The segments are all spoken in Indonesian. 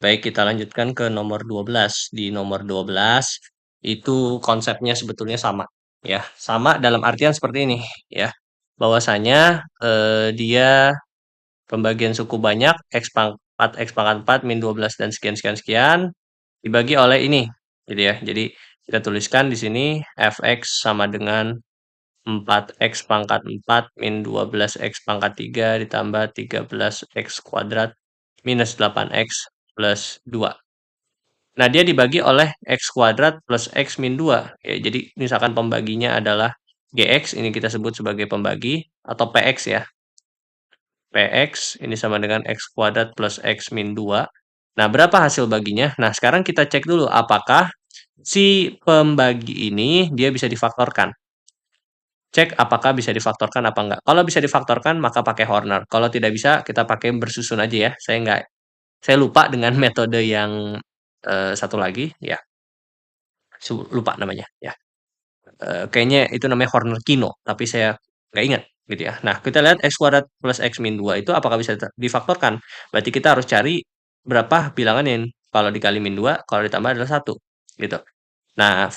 Baik, kita lanjutkan ke nomor 12. Di nomor 12 itu konsepnya sebetulnya sama ya. Sama dalam artian seperti ini ya. Bahwasanya dia pembagian suku banyak X pangkat 4, X pangkat 4, min 12 dan sekian sekian sekian dibagi oleh ini gitu ya. Jadi kita tuliskan di sini fx sama dengan 4x pangkat 4 min 12x pangkat 3 ditambah 13x kuadrat minus 8x plus 2. Nah, dia dibagi oleh x kuadrat plus x min 2. Ya, jadi misalkan pembaginya adalah gx, ini kita sebut sebagai pembagi, atau px ya. Px ini sama dengan x kuadrat plus x min 2. Nah, berapa hasil baginya? Nah, sekarang kita cek dulu apakah si pembagi ini dia bisa difaktorkan. Cek apakah bisa difaktorkan apa enggak. Kalau bisa difaktorkan, maka pakai Horner. Kalau tidak bisa, kita pakai bersusun aja ya. Saya lupa dengan metode yang satu lagi, ya. Lupa namanya, ya. Kayaknya itu namanya Horner-Kino, tapi saya nggak ingat gitu ya. Nah, kita lihat x kuadrat plus x min 2 itu apakah bisa difaktorkan. Berarti kita harus cari berapa bilangan yang kalau dikali min 2, kalau ditambah adalah 1. Gitu. Nah,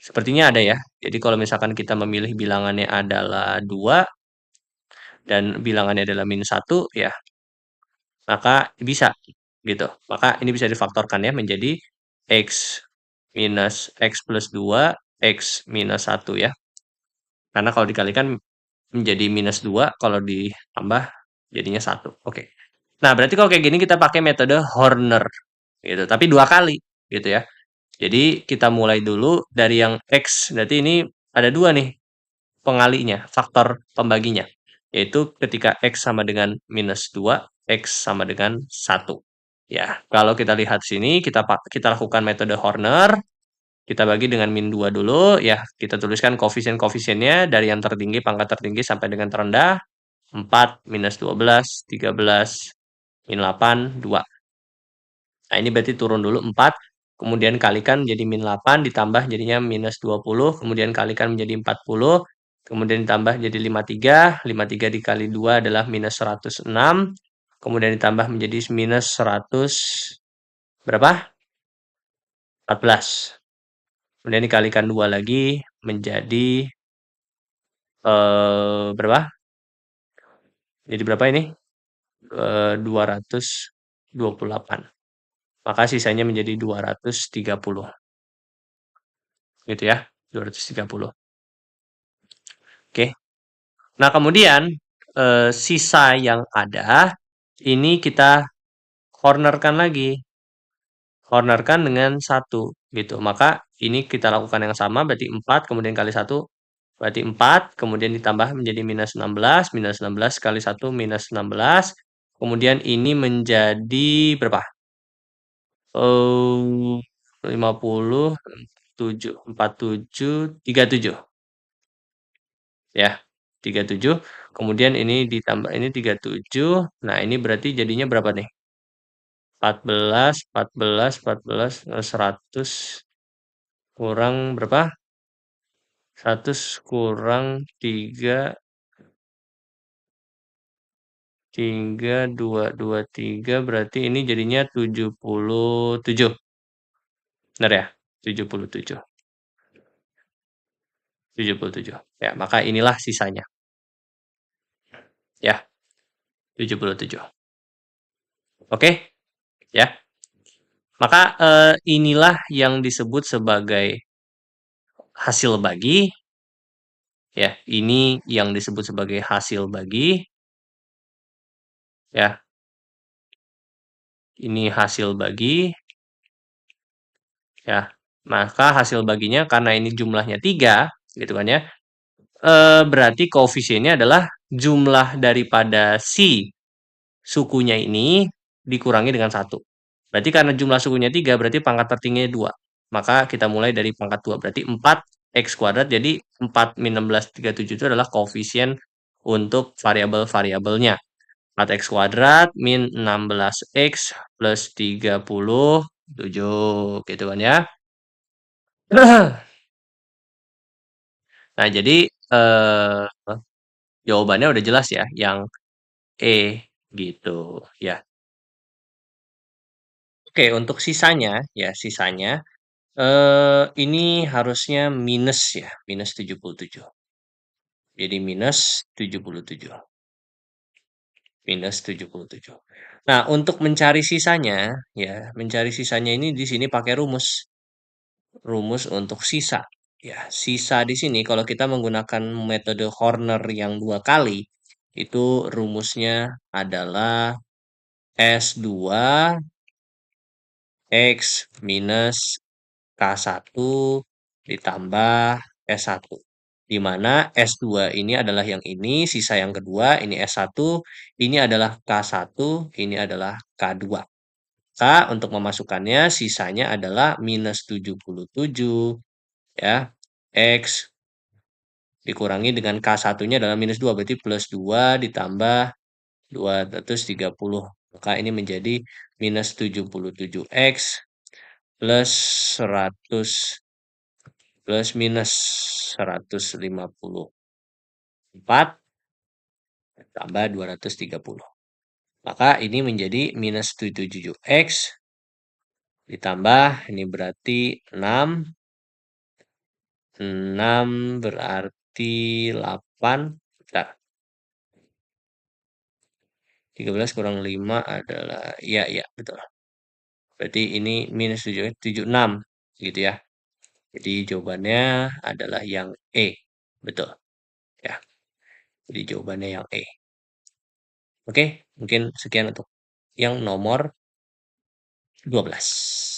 sepertinya ada ya. Jadi kalau misalkan kita memilih bilangannya adalah 2 dan bilangannya adalah min 1 ya, maka bisa gitu. Maka ini bisa difaktorkan ya menjadi x minus x plus 2, x minus 1 ya. Karena kalau dikalikan menjadi minus 2, kalau ditambah jadinya 1. Oke. Nah, berarti kalau kayak gini kita pakai metode Horner gitu, tapi 2 kali gitu ya. Jadi kita mulai dulu dari yang x, berarti ini ada 2 nih pengalinya, faktor pembaginya. Yaitu ketika x sama dengan minus 2, x sama dengan 1. Ya, kalau kita lihat sini, kita lakukan metode Horner, kita bagi dengan min 2 dulu, ya kita tuliskan koefisien-koefisiennya dari yang tertinggi, pangkat tertinggi sampai dengan terendah, 4, minus 12, 13, min 8, 2. Nah, ini berarti turun dulu 4, kemudian kalikan menjadi min 8, ditambah jadinya minus 20, kemudian kalikan menjadi 40, kemudian ditambah jadi 53, 53 dikali 2 adalah minus 106, kemudian ditambah menjadi minus 100, berapa? 14. Kemudian dikalikan 2 lagi menjadi berapa? Jadi berapa ini? 228. Maka sisanya menjadi 230. Gitu ya, 230. Oke. Nah, kemudian sisa yang ada ini kita cornerkan lagi. Cornerkan dengan 1 gitu. Maka ini kita lakukan yang sama berarti 4 kemudian kali 1 berarti 4 kemudian ditambah menjadi minus 16, minus 16 kali 1 minus 16. Kemudian ini menjadi berapa? 50, 7, 47, 37. Ya, 37. Kemudian ini ditambah ini 37. Nah, ini berarti jadinya berapa nih? 14, 14, 14, 100 kurang berapa? 100 kurang 3, 2, 3 berarti ini jadinya 77. Benar ya? 77. 77. Ya, maka inilah sisanya. Ya, 77. Oke? Ya. Maka inilah yang disebut sebagai hasil bagi. Ya, ini yang disebut sebagai hasil bagi. Ya. Ini hasil bagi. Ya. Maka hasil baginya karena ini jumlahnya 3, gitu kan ya. Berarti koefisiennya adalah jumlah daripada si sukunya ini dikurangi dengan 1. Berarti karena jumlah sukunya 3, berarti pangkat tertingginya 2. Maka kita mulai dari pangkat 2. Berarti 4x kuadrat, jadi 4 min 16, 37 itu adalah koefisien untuk variabel-variabelnya. 4x kuadrat min 16x plus 37, gitu kan ya. Nah, jadi jawabannya udah jelas ya, yang E gitu ya. Oke, untuk sisanya ya, sisanya, ini harusnya minus ya, minus 77. Jadi minus 77. Nah, untuk mencari sisanya, ya, mencari sisanya ini di sini pakai rumus, rumus untuk sisa. Ya, sisa di sini kalau kita menggunakan metode Horner yang 2 kali, itu rumusnya adalah S2 X minus K1 ditambah S1. Di mana S2 ini adalah yang ini, sisa yang kedua, ini S1, ini adalah K1, ini adalah K2. Maka untuk memasukkannya sisanya adalah minus 77 ya. X dikurangi dengan K1-nya adalah minus 2 berarti plus 2 ditambah 230. Maka ini menjadi minus 77X plus 100 plus minus 154 tambah 230. Maka ini menjadi minus 77X ditambah ini berarti 6. 6 berarti 8. Bentar. 13 kurang 5 adalah, iya, iya, betul. Berarti ini minus 7, 76 gitu ya. Jadi jawabannya adalah yang E. Betul. Ya. Jadi jawabannya yang E. Oke, mungkin sekian untuk yang nomor 12.